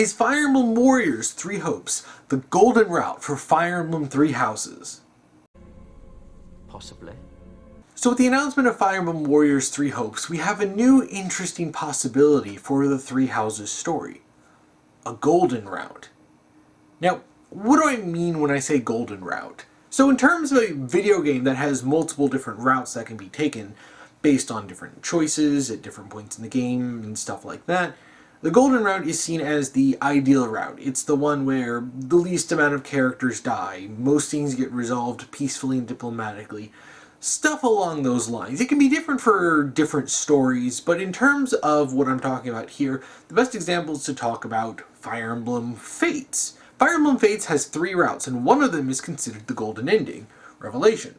Is Fire Emblem Warriors Three Hopes the golden route for Fire Emblem Three Houses? Possibly. So with the announcement of Fire Emblem Warriors Three Hopes, we have a new interesting possibility for the Three Houses story. A golden route. Now, what do I mean when I say golden route? So in terms of a video game that has multiple different routes that can be taken based on different choices at different points in the game and stuff like that, the golden route is seen as the ideal route. It's the one where the least amount of characters die, most things get resolved peacefully and diplomatically, stuff along those lines. It can be different for different stories, but in terms of what I'm talking about here, the best example is to talk about Fire Emblem Fates. Fire Emblem Fates has 3 routes, and one of them is considered the golden ending, Revelation.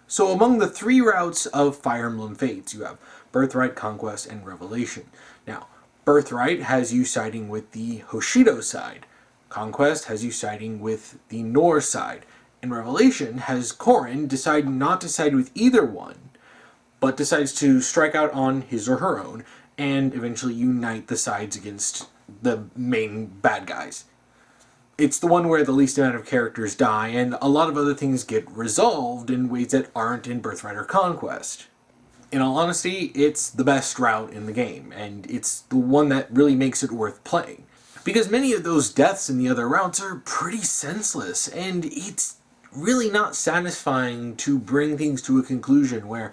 So among the 3 routes of Fire Emblem Fates, you have Birthright, Conquest, and Revelation. Now, Birthright has you siding with the Hoshido side. Conquest has you siding with the Norse side. And Revelation has Corrin decide not to side with either one, but decides to strike out on his or her own and eventually unite the sides against the main bad guys. It's the one where the least amount of characters die and a lot of other things get resolved in ways that aren't in Birthright or Conquest. In all honesty, it's the best route in the game, and it's the one that really makes it worth playing. Because many of those deaths in the other routes are pretty senseless, and it's really not satisfying to bring things to a conclusion where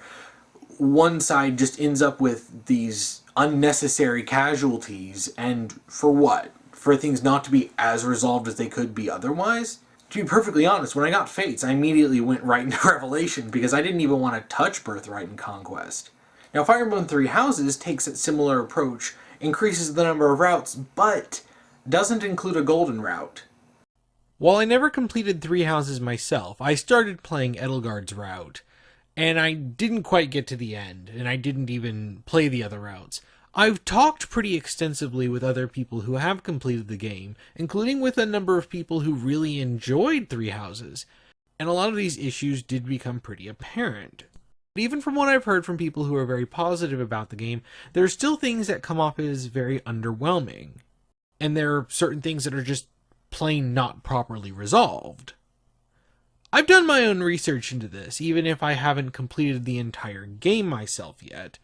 one side just ends up with these unnecessary casualties, and for what? For things not to be as resolved as they could be otherwise? To be perfectly honest, when I got Fates, I immediately went right into Revelation because I didn't even want to touch Birthright and Conquest. Now, Fire Emblem Three Houses takes a similar approach, increases the number of routes, but doesn't include a golden route. While I never completed Three Houses myself, I started playing Edelgard's route, and I didn't quite get to the end, and I didn't even play the other routes. I've talked pretty extensively with other people who have completed the game, including with a number of people who really enjoyed Three Houses, and a lot of these issues did become pretty apparent. But even from what I've heard from people who are very positive about the game, there are still things that come off as very underwhelming, and there are certain things that are just plain not properly resolved. I've done my own research into this, even if I haven't completed the entire game myself yet.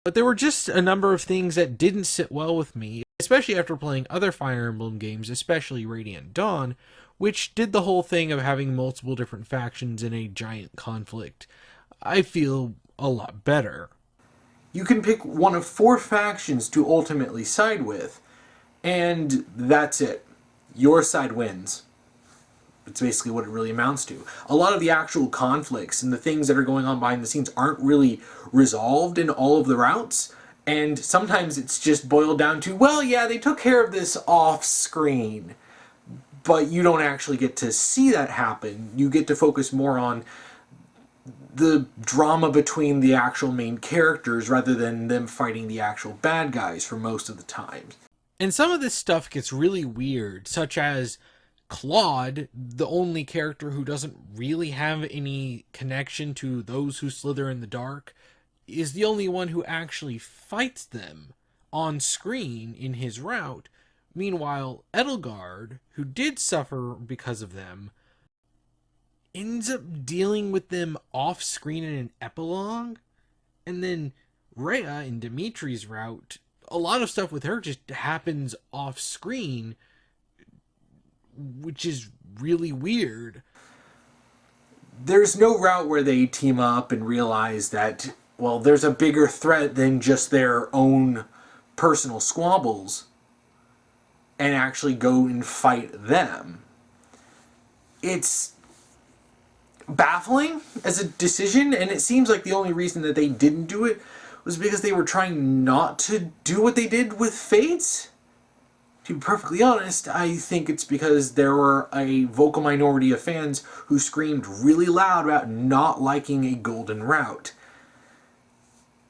But there were just a number of things that didn't sit well with me, especially after playing other Fire Emblem games, especially Radiant Dawn, which did the whole thing of having multiple different factions in a giant conflict. I feel a lot better. You can pick one of 4 factions to ultimately side with, and that's it. Your side wins. It's basically what it really amounts to. A lot of the actual conflicts and the things that are going on behind the scenes aren't really resolved in all of the routes, and sometimes it's just boiled down to, well, yeah, they took care of this off screen, but you don't actually get to see that happen. You get to focus more on the drama between the actual main characters rather than them fighting the actual bad guys for most of the time. And some of this stuff gets really weird, such as Claude, the only character who doesn't really have any connection to those who slither in the dark, is the only one who actually fights them on screen in his route. Meanwhile, Edelgard, who did suffer because of them, ends up dealing with them off screen in an epilogue. And then Rhea in Dimitri's route, a lot of stuff with her just happens off screen, which is really weird. There's no route where they team up and realize that, well, there's a bigger threat than just their own personal squabbles and actually go and fight them. It's baffling as a decision, and it seems like the only reason that they didn't do it was because they were trying not to do what they did with Fates. To be perfectly honest, I think it's because there were a vocal minority of fans who screamed really loud about not liking a golden route.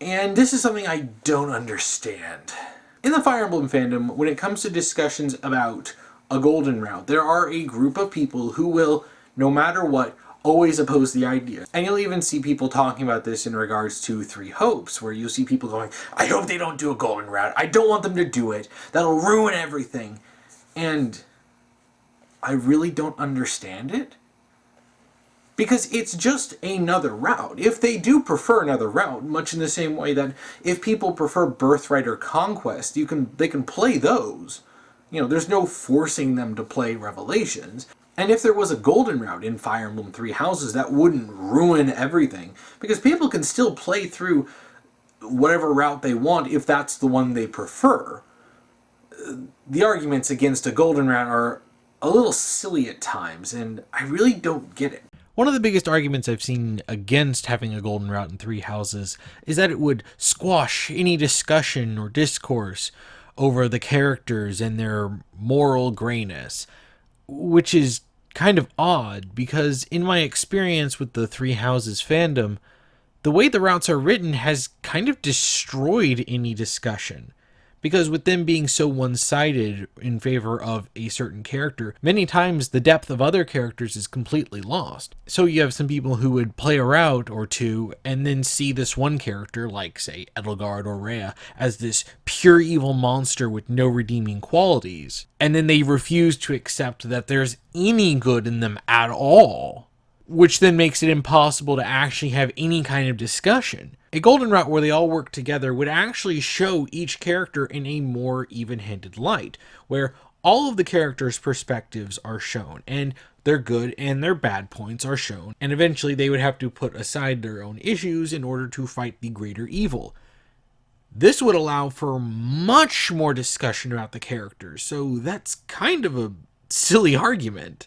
And this is something I don't understand. In the Fire Emblem fandom, when it comes to discussions about a golden route, there are a group of people who will, no matter what, always oppose the idea. And you'll even see people talking about this in regards to Three Hopes, where you'll see people going, I hope they don't do a golden route. I don't want them to do it. That'll ruin everything. And I really don't understand it. Because it's just another route. If they do prefer another route, much in the same way that if people prefer Birthright or Conquest, they can play those. There's no forcing them to play Revelations. And if there was a golden route in Fire Emblem Three Houses, that wouldn't ruin everything. Because people can still play through whatever route they want if that's the one they prefer. The arguments against a golden route are a little silly at times, and I really don't get it. One of the biggest arguments I've seen against having a golden route in Three Houses is that it would squash any discussion or discourse over the characters and their moral grayness, which is kind of odd because in my experience with the Three Houses fandom, the way the routes are written has kind of destroyed any discussion. Because with them being so one-sided in favor of a certain character, many times the depth of other characters is completely lost. So you have some people who would play a route or two and then see this one character, like, say, Edelgard or Rhea, as this pure evil monster with no redeeming qualities. And then they refuse to accept that there's any good in them at all, which then makes it impossible to actually have any kind of discussion. A golden route where they all work together would actually show each character in a more even-handed light, where all of the characters' perspectives are shown, and their good and their bad points are shown, and eventually they would have to put aside their own issues in order to fight the greater evil. This would allow for much more discussion about the characters, so that's kind of a silly argument.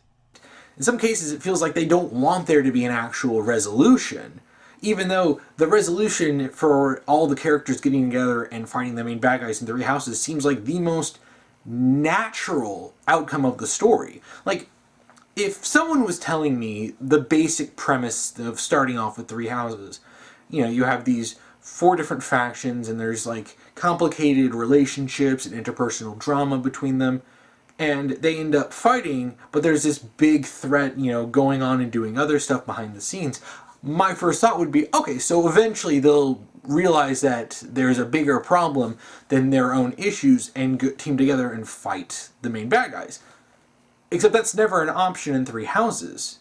In some cases, it feels like they don't want there to be an actual resolution. Even though the resolution for all the characters getting together and fighting the main bad guys in Three Houses seems like the most natural outcome of the story. Like, if someone was telling me the basic premise of starting off with Three Houses, you have these 4 different factions and there's like complicated relationships and interpersonal drama between them, and they end up fighting, but there's this big threat, going on and doing other stuff behind the scenes. My first thought would be, okay, so eventually they'll realize that there's a bigger problem than their own issues and team together and fight the main bad guys. Except that's never an option in Three Houses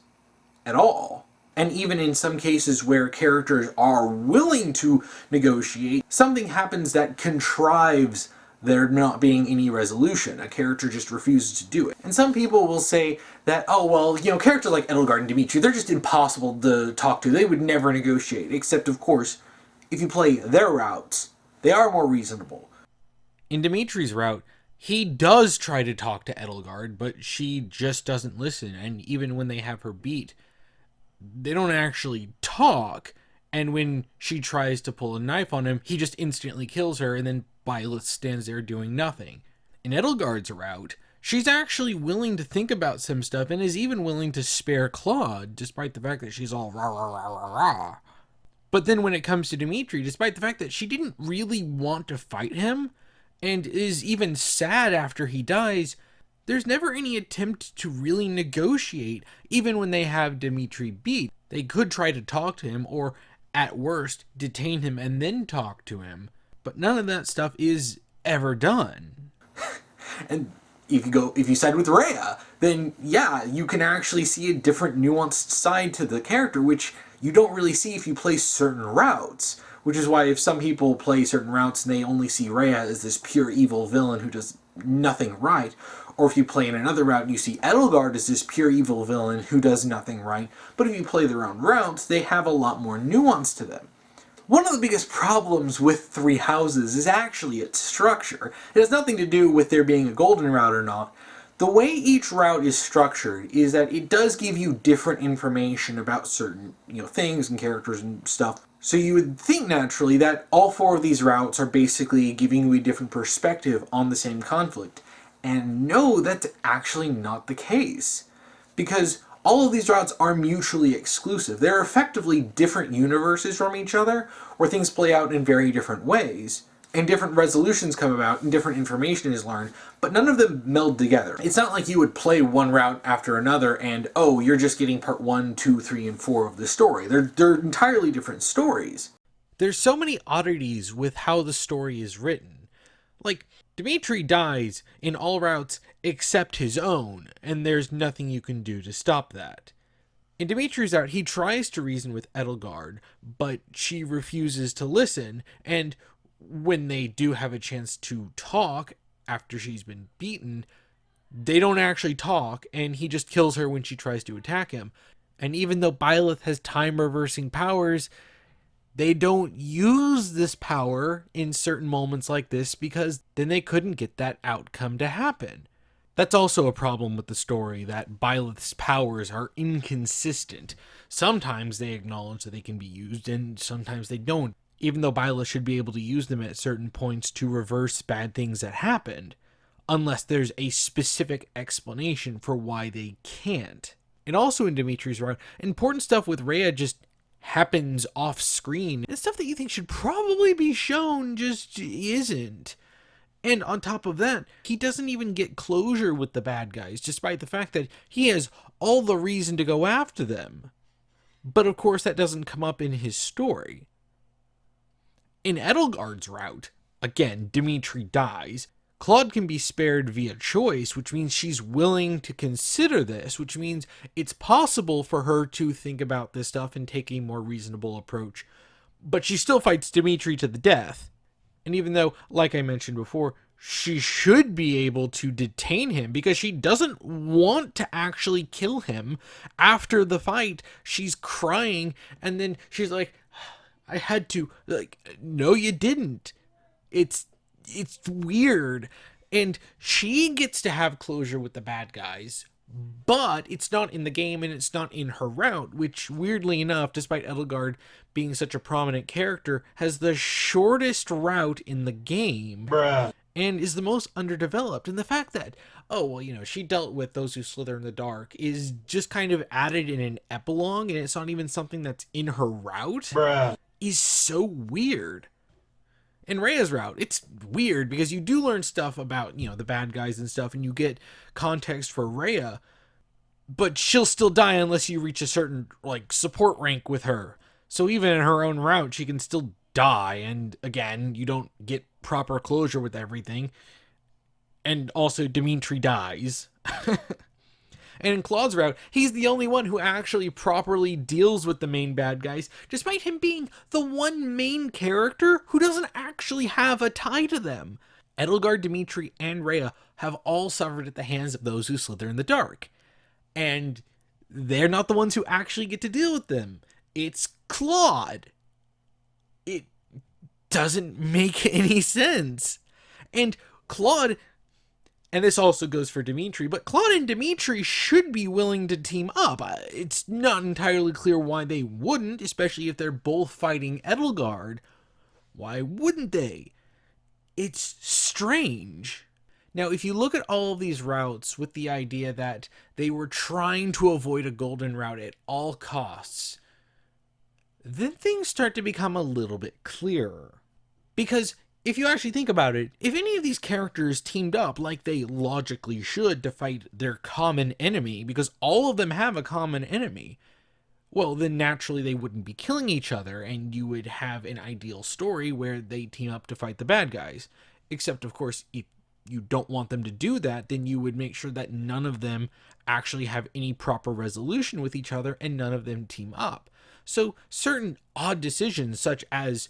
at all. And even in some cases where characters are willing to negotiate, something happens that contrives there not being any resolution. A character just refuses to do it. And some people will say that, oh, well, characters like Edelgard and Dimitri, they're just impossible to talk to. They would never negotiate. Except, of course, if you play their routes, they are more reasonable. In Dimitri's route, he does try to talk to Edelgard, but she just doesn't listen. And even when they have her beat, they don't actually talk. And when she tries to pull a knife on him, he just instantly kills her and then Byleth stands there doing nothing. In Edelgard's route, she's actually willing to think about some stuff and is even willing to spare Claude, despite the fact that she's all rah rah rah rah rah. But then when it comes to Dimitri, despite the fact that she didn't really want to fight him, and is even sad after he dies, there's never any attempt to really negotiate, even when they have Dimitri beat. They could try to talk to him, or at worst, detain him and then talk to him. But none of that stuff is ever done. And if you side with Rhea, then yeah, you can actually see a different nuanced side to the character, which you don't really see if you play certain routes. Which is why if some people play certain routes and they only see Rhea as this pure evil villain who does nothing right, or if you play in another route and you see Edelgard as this pure evil villain who does nothing right, but if you play their own routes, they have a lot more nuance to them. One of the biggest problems with Three Houses is actually its structure. It has nothing to do with there being a golden route or not. The way each route is structured is that it does give you different information about certain, things and characters and stuff. So you would think naturally that all 4 of these routes are basically giving you a different perspective on the same conflict. And no, that's actually not the case. Because all of these routes are mutually exclusive. They're effectively different universes from each other, where things play out in very different ways. and different resolutions come about and different information is learned, but none of them meld together. It's not like you would play one route after another and, oh, you're just getting part 1, 2, 3, and 4 of the story. They're entirely different stories. There's so many oddities with how the story is written. Like, Dimitri dies in all routes except his own, and there's nothing you can do to stop that. In Dimitri's route, he tries to reason with Edelgard, but she refuses to listen, and when they do have a chance to talk after she's been beaten, they don't actually talk, and he just kills her when she tries to attack him. And even though Byleth has time-reversing powers, they don't use this power in certain moments like this because then they couldn't get that outcome to happen. That's also a problem with the story, that Byleth's powers are inconsistent. Sometimes they acknowledge that they can be used, and sometimes they don't, even though Byleth should be able to use them at certain points to reverse bad things that happened, unless there's a specific explanation for why they can't. And also in Dimitri's route, important stuff with Rhea just happens off screen, and stuff that you think should probably be shown just isn't. And on top of that, he doesn't even get closure with the bad guys, despite the fact that he has all the reason to go after them. But of course that doesn't come up in his story. In Edelgard's route, again, Dimitri dies. Claude can be spared via choice, which means she's willing to consider this, which means it's possible for her to think about this stuff and take a more reasonable approach. But she still fights Dimitri to the death. And even though, like I mentioned before, she should be able to detain him because she doesn't want to actually kill him, after the fight, she's crying and then she's like, I had to. Like, no, you didn't. It's weird. And she gets to have closure with the bad guys, but it's not in the game and it's not in her route, which weirdly enough, despite Edelgard being such a prominent character, has the shortest route in the game. Bruh. And is the most underdeveloped. And the fact that, oh, well, you know, she dealt with those who slither in the dark is just kind of added in an epilogue, and it's not even something that's in her route, Bruh. is so weird. In Rhea's route, it's weird because you do learn stuff about, you know, the bad guys and stuff, and you get context for Rhea, but she'll still die unless you reach a certain, like, support rank with her. So even in her own route, she can still die, and again, you don't get proper closure with everything. And also, Dimitri dies. And in Claude's route, he's the only one who actually properly deals with the main bad guys, despite him being the one main character who doesn't actually have a tie to them. Edelgard, Dimitri, and Rhea have all suffered at the hands of those who slither in the dark. And they're not the ones who actually get to deal with them. It's Claude. It doesn't make any sense. And Claude, and this also goes for Dimitri, but Claude and Dimitri should be willing to team up. It's not entirely clear why they wouldn't, especially if they're both fighting Edelgard. Why wouldn't they? It's strange. Now, if you look at all of these routes with the idea that they were trying to avoid a golden route at all costs, then things start to become a little bit clearer. Because if you actually think about it, if any of these characters teamed up like they logically should to fight their common enemy, because all of them have a common enemy, well, then naturally they wouldn't be killing each other, and you would have an ideal story where they team up to fight the bad guys. Except, of course, if you don't want them to do that, then you would make sure that none of them actually have any proper resolution with each other, and none of them team up. So certain odd decisions, such as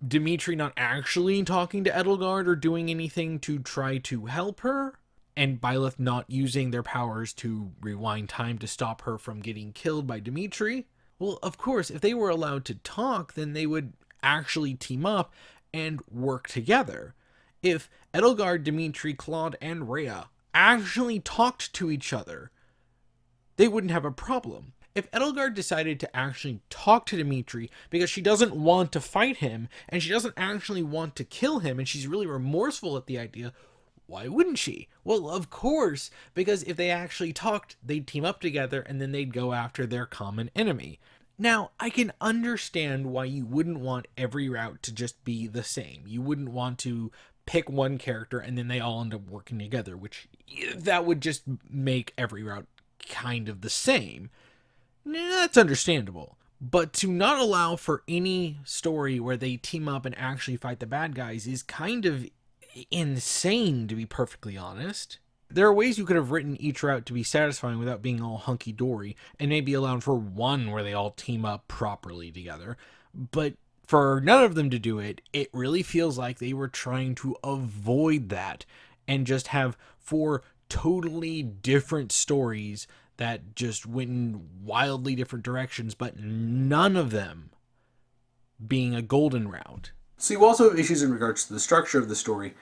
Dimitri not actually talking to Edelgard or doing anything to try to help her, and Byleth not using their powers to rewind time to stop her from getting killed by Dimitri, well, of course, if they were allowed to talk, then they would actually team up and work together. If Edelgard, Dimitri, Claude, and Rhea actually talked to each other, they wouldn't have a problem. If Edelgard decided to actually talk to Dimitri because she doesn't want to fight him, and she doesn't actually want to kill him, and she's really remorseful at the idea, why wouldn't she? Well, of course, because if they actually talked, they'd team up together, and then they'd go after their common enemy. Now, I can understand why you wouldn't want every route to just be the same. You wouldn't want to pick one character and then they all end up working together, which that would just make every route kind of the same. That's understandable. But to not allow for any story where they team up and actually fight the bad guys is kind of insane, to be perfectly honest. There are ways you could have written each route to be satisfying without being all hunky-dory, and maybe allowed for one where they all team up properly together. But for none of them to do it, it really feels like they were trying to avoid that and just have four totally different stories that just went in wildly different directions, but none of them being a golden route. So you also have issues in regards to the structure of the story,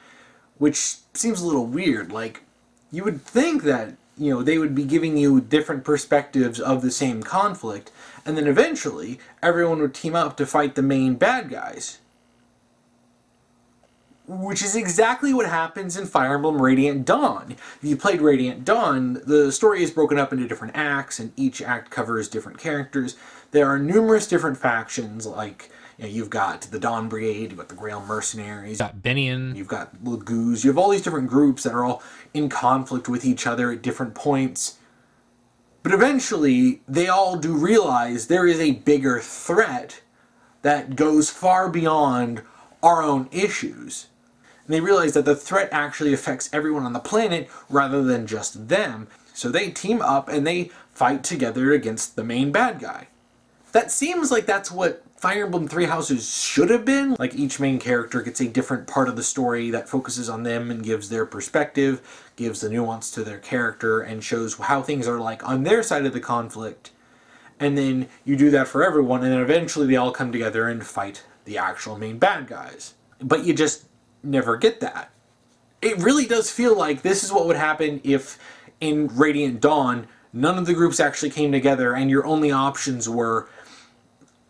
which seems a little weird. Like, you would think that, they would be giving you different perspectives of the same conflict, and then eventually everyone would team up to fight the main bad guys. Which is exactly what happens in Fire Emblem Radiant Dawn. If you played Radiant Dawn, the story is broken up into different acts, and each act covers different characters. There are numerous different factions, like, you've got the Dawn Brigade, you've got the Grail Mercenaries, You've got Benian, you've got Lagoos, you have all these different groups that are all in conflict with each other at different points. But eventually, they all do realize there is a bigger threat that goes far beyond our own issues. And they realize that the threat actually affects everyone on the planet rather than just them. So they team up and they fight together against the main bad guy. That seems like that's what Fire Emblem Three Houses should have been. Like, each main character gets a different part of the story that focuses on them and gives their perspective, gives the nuance to their character, and shows how things are like on their side of the conflict. And then you do that for everyone, and then eventually they all come together and fight the actual main bad guys. But you just never get that. It really does feel like this is what would happen if in Radiant Dawn none of the groups actually came together and your only options were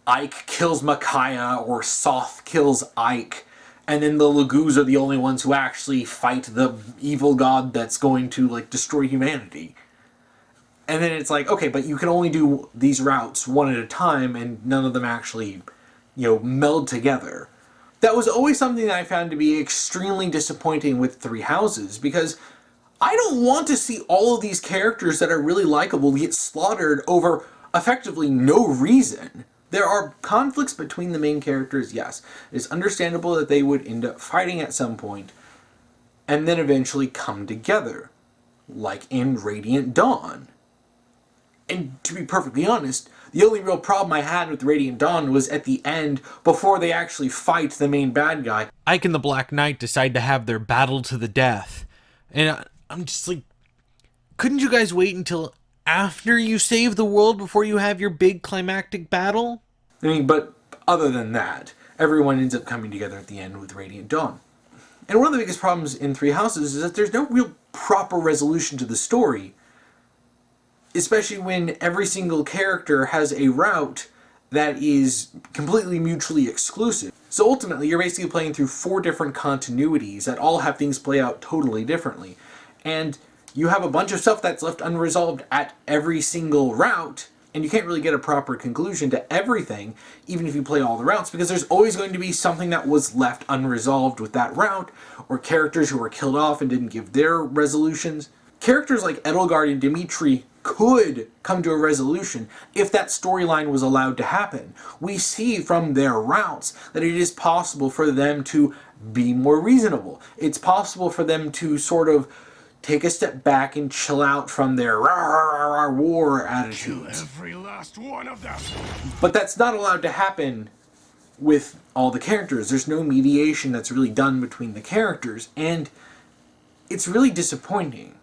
Ike kills Micaiah or Soth kills Ike, and then the Lagoos are the only ones who actually fight the evil god that's going to destroy humanity. And then it's like, okay, but you can only do these routes one at a time and none of them actually meld together. That was always something that I found to be extremely disappointing with Three Houses, because I don't want to see all of these characters that are really likable get slaughtered over effectively no reason. There are conflicts between the main characters, yes. It's understandable that they would end up fighting at some point and then eventually come together, like in Radiant Dawn. And to be perfectly honest, the only real problem I had with Radiant Dawn was at the end, before they actually fight the main bad guy. Ike and the Black Knight decide to have their battle to the death. And I'm just like, couldn't you guys wait until after you save the world before you have your big climactic battle? I mean, but other than that, everyone ends up coming together at the end with Radiant Dawn. And one of the biggest problems in Three Houses is that there's no real proper resolution to the story, especially when every single character has a route that is completely mutually exclusive. So ultimately, you're basically playing through 4 different continuities that all have things play out totally differently. And you have a bunch of stuff that's left unresolved at every single route, and you can't really get a proper conclusion to everything, even if you play all the routes, because there's always going to be something that was left unresolved with that route, or characters who were killed off and didn't give their resolutions. Characters like Edelgard and Dimitri could come to a resolution if that storyline was allowed to happen. We see from their routes that it is possible for them to be more reasonable. It's possible for them to sort of take a step back and chill out from their war attitudes. Kill every last one of them. But that's not allowed to happen with all the characters. There's no mediation that's really done between the characters, and it's really disappointing.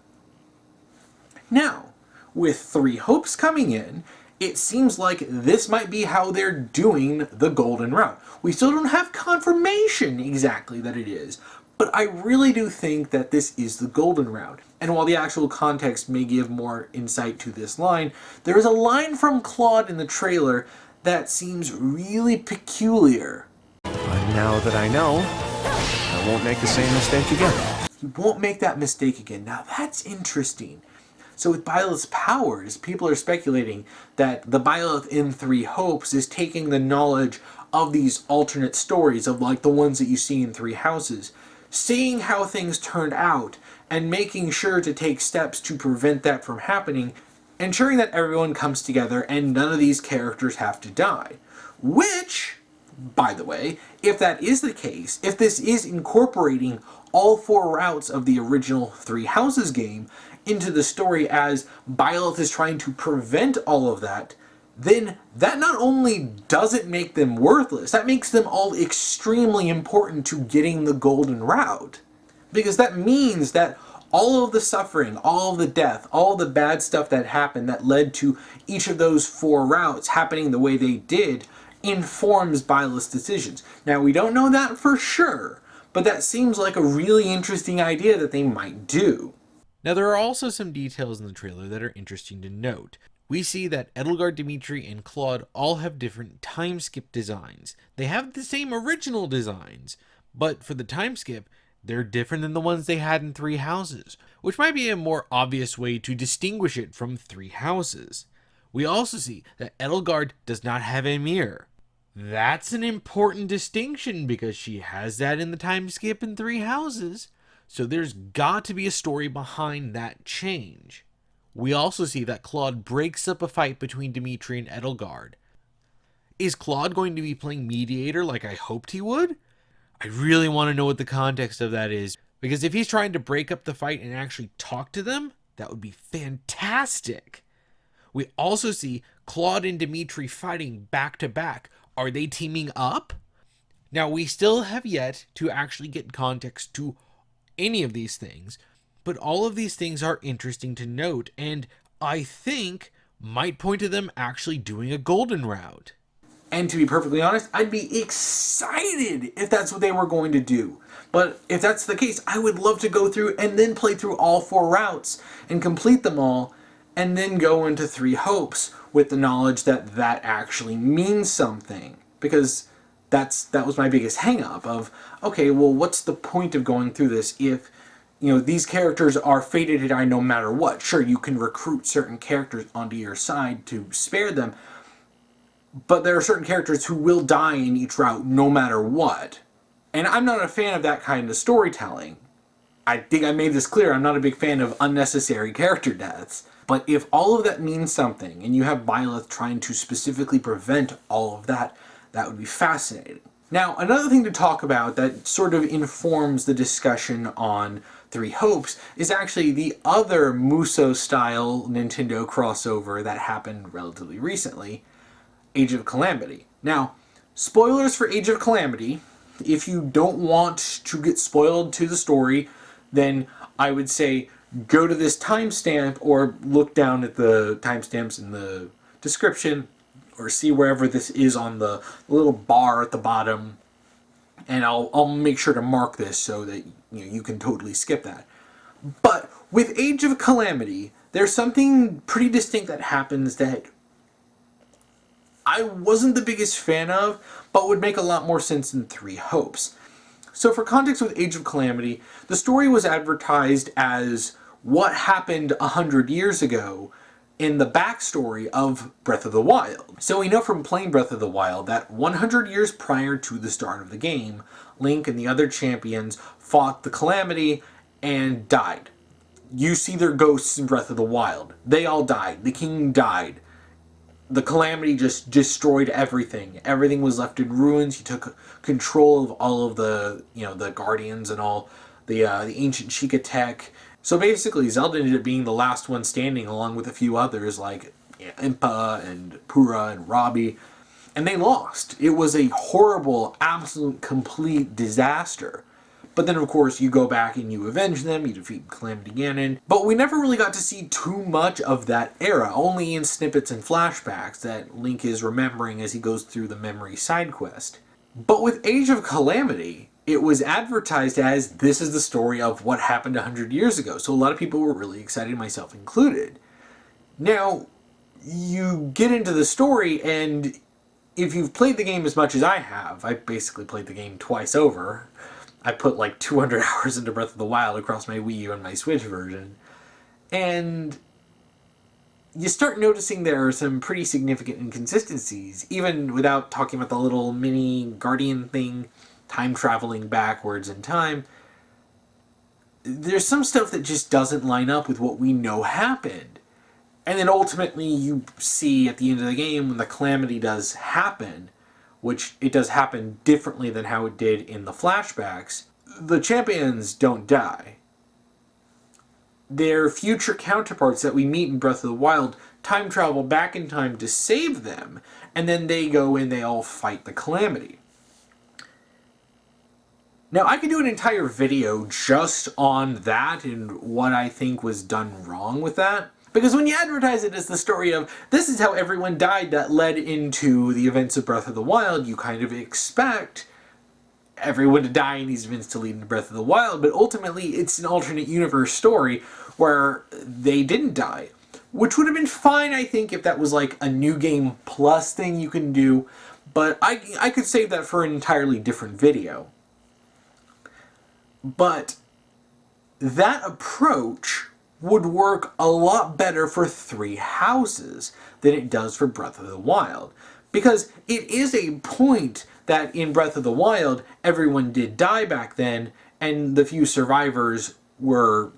Now, with Three Hopes coming in, it seems like this might be how they're doing the Golden Route. We still don't have confirmation exactly that it is, but I really do think that this is the Golden Route. And while the actual context may give more insight to this line, there is a line from Claude in the trailer that seems really peculiar. And now that I know, I won't make the same mistake again. You won't make that mistake again. Now that's interesting. So with Byleth's powers, people are speculating that the Byleth in Three Hopes is taking the knowledge of these alternate stories, of like the ones that you see in Three Houses, seeing how things turned out, and making sure to take steps to prevent that from happening, ensuring that everyone comes together and none of these characters have to die. Which, by the way, if that is the case, if this is incorporating all four routes of the original Three Houses game into the story as Byleth is trying to prevent all of that, then that not only doesn't make them worthless, that makes them all extremely important to getting the golden route. Because that means that all of the suffering, all of the death, all of the bad stuff that happened that led to each of those four routes happening the way they did informs Byleth's decisions. Now, we don't know that for sure, but that seems like a really interesting idea that they might do. Now, there are also some details in the trailer that are interesting to note. We see that Edelgard, Dimitri, and Claude all have different time skip designs. They have the same original designs, but for the time skip, they're different than the ones they had in Three Houses, which might be a more obvious way to distinguish it from Three Houses. We also see that Edelgard does not have a mirror. That's an important distinction because she has that in the time skip in Three Houses, so there's got to be a story behind that change. We also see that Claude breaks up a fight between Dimitri and Edelgard. Is Claude going to be playing mediator like I hoped he would? I really want to know what the context of that is, because if he's trying to break up the fight and actually talk to them, that would be fantastic. We also see Claude and Dimitri fighting back to back. Are they teaming up? Now, we still have yet to actually get context to any of these things, but all of these things are interesting to note, and I think might point to them actually doing a golden route. And to be perfectly honest, I'd be excited if that's what they were going to do. But if that's the case, I would love to go through and then play through all four routes and complete them all, and then go into Three Hopes with the knowledge that that actually means something. Because that was my biggest hang-up of, okay, well, what's the point of going through this if, these characters are fated to die no matter what? Sure, you can recruit certain characters onto your side to spare them, but there are certain characters who will die in each route no matter what. And I'm not a fan of that kind of storytelling. I think I made this clear, I'm not a big fan of unnecessary character deaths. But if all of that means something, and you have Byleth trying to specifically prevent all of that, that would be fascinating. Now, another thing to talk about that sort of informs the discussion on Three Hopes is actually the other Muso-style Nintendo crossover that happened relatively recently, Age of Calamity. Now, spoilers for Age of Calamity. If you don't want to get spoiled to the story, then I would say go to this timestamp or look down at the timestamps in the description or see wherever this is on the little bar at the bottom, and I'll make sure to mark this so that you can totally skip that. But with Age of Calamity, there's something pretty distinct that happens that I wasn't the biggest fan of, but would make a lot more sense in Three Hopes. So for context with Age of Calamity, the story was advertised as what happened 100 years ago in the backstory of Breath of the Wild. So we know from playing Breath of the Wild that 100 years prior to the start of the game, Link and the other champions fought the Calamity and died. You see their ghosts in Breath of the Wild. They all died. The king died. The Calamity just destroyed everything. Everything was left in ruins. He took control of all of the, the guardians and all the ancient Sheikah tech. So basically, Zelda ended up being the last one standing, along with a few others like Impa and Pura and Robbie, and they lost. It was a horrible, absolute, complete disaster. But then, of course, you go back and you avenge them, you defeat Calamity Ganon. But we never really got to see too much of that era, only in snippets and flashbacks that Link is remembering as he goes through the memory side quest. But with Age of Calamity, it was advertised as this is the story of what happened 100 years ago. So a lot of people were really excited, myself included. Now, you get into the story, and if you've played the game as much as I have, I basically played the game twice over. I put like 200 hours into Breath of the Wild across my Wii U and my Switch version. And you start noticing there are some pretty significant inconsistencies, even without talking about the little mini guardian thing, time traveling backwards in time. There's some stuff that just doesn't line up with what we know happened. And then ultimately you see at the end of the game when the Calamity does happen, which it does happen differently than how it did in the flashbacks, the champions don't die. Their future counterparts that we meet in Breath of the Wild time travel back in time to save them, and then they go and they all fight the Calamity. Now, I could do an entire video just on that and what I think was done wrong with that. Because when you advertise it as the story of, this is how everyone died that led into the events of Breath of the Wild, you kind of expect everyone to die in these events to lead into Breath of the Wild, but ultimately it's an alternate universe story where they didn't die. Which would have been fine, I think, if that was like a New Game Plus thing you can do, but I could save that for an entirely different video. But that approach would work a lot better for Three Houses than it does for Breath of the Wild. Because it is a point that in Breath of the Wild, everyone did die back then, and the few survivors were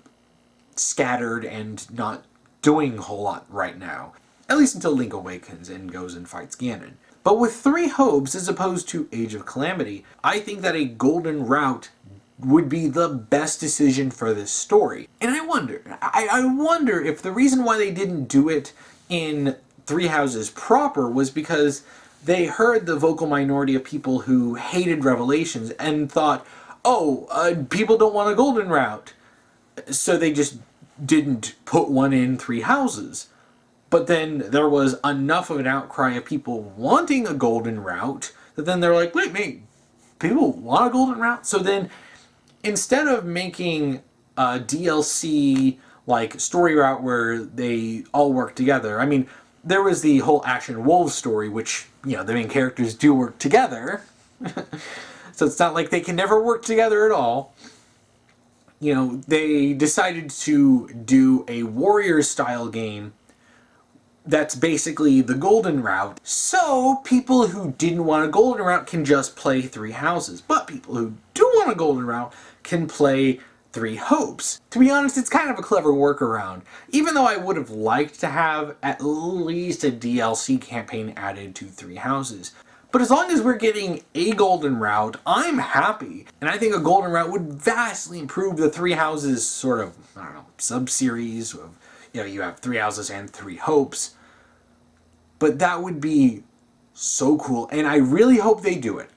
scattered and not doing a whole lot right now. At least until Link awakens and goes and fights Ganon. But with Three Hopes as opposed to Age of Calamity, I think that a golden route would be the best decision for this story. And I wonder if the reason why they didn't do it in Three Houses proper was because they heard the vocal minority of people who hated Revelations and thought, people don't want a golden route. So they just didn't put one in Three Houses. But then there was enough of an outcry of people wanting a golden route that then they're like, wait, people want a golden route? So then instead of making a DLC like story route where they all work together, I mean, there was the whole Ash and Wolves story, which, the main characters do work together. So it's not like they can never work together at all. They decided to do a Warriors-style game that's basically the golden route. So people who didn't want a golden route can just play Three Houses. But people who do want a golden route can play Three Hopes. To be honest, it's kind of a clever workaround. Even though I would have liked to have at least a DLC campaign added to Three Houses. But as long as we're getting a golden route, I'm happy. And I think a golden route would vastly improve the Three Houses sort of, sub-series of, you have Three Houses and Three Hopes. But that would be so cool, and I really hope they do it.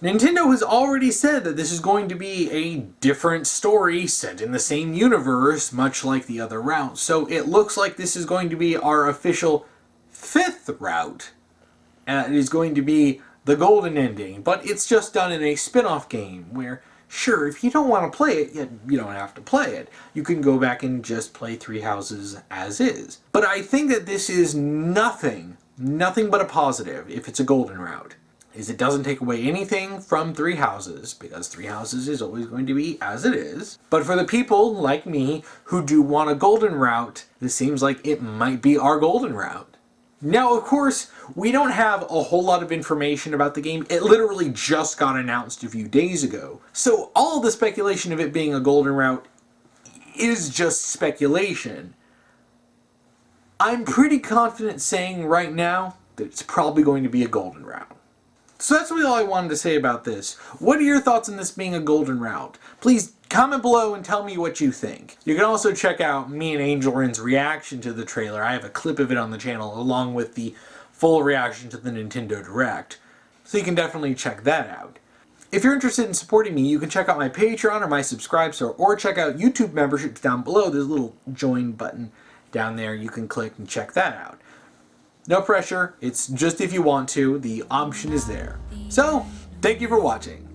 Nintendo has already said that this is going to be a different story set in the same universe, much like the other routes. So it looks like this is going to be our official 5th route. And it is going to be the golden ending, but it's just done in a spin-off game where, sure, if you don't want to play it, you don't have to play it. You can go back and just play Three Houses as is. But I think that this is nothing but a positive if it's a golden route. Is it doesn't take away anything from Three Houses, because Three Houses is always going to be as it is. But for the people like me who do want a golden route, this seems like it might be our golden route. Now, of course, we don't have a whole lot of information about the game. It literally just got announced a few days ago. So all the speculation of it being a golden route is just speculation. I'm pretty confident saying right now that it's probably going to be a golden route. So that's really all I wanted to say about this. What are your thoughts on this being a golden route? Please comment below and tell me what you think. You can also check out me and Angel Rin's reaction to the trailer. I have a clip of it on the channel along with the full reaction to the Nintendo Direct. So you can definitely check that out. If you're interested in supporting me, you can check out my Patreon or my Subscribe store, or check out YouTube memberships down below. There's a little join button down there. You can click and check that out. No pressure, it's just if you want to, the option is there. So, thank you for watching.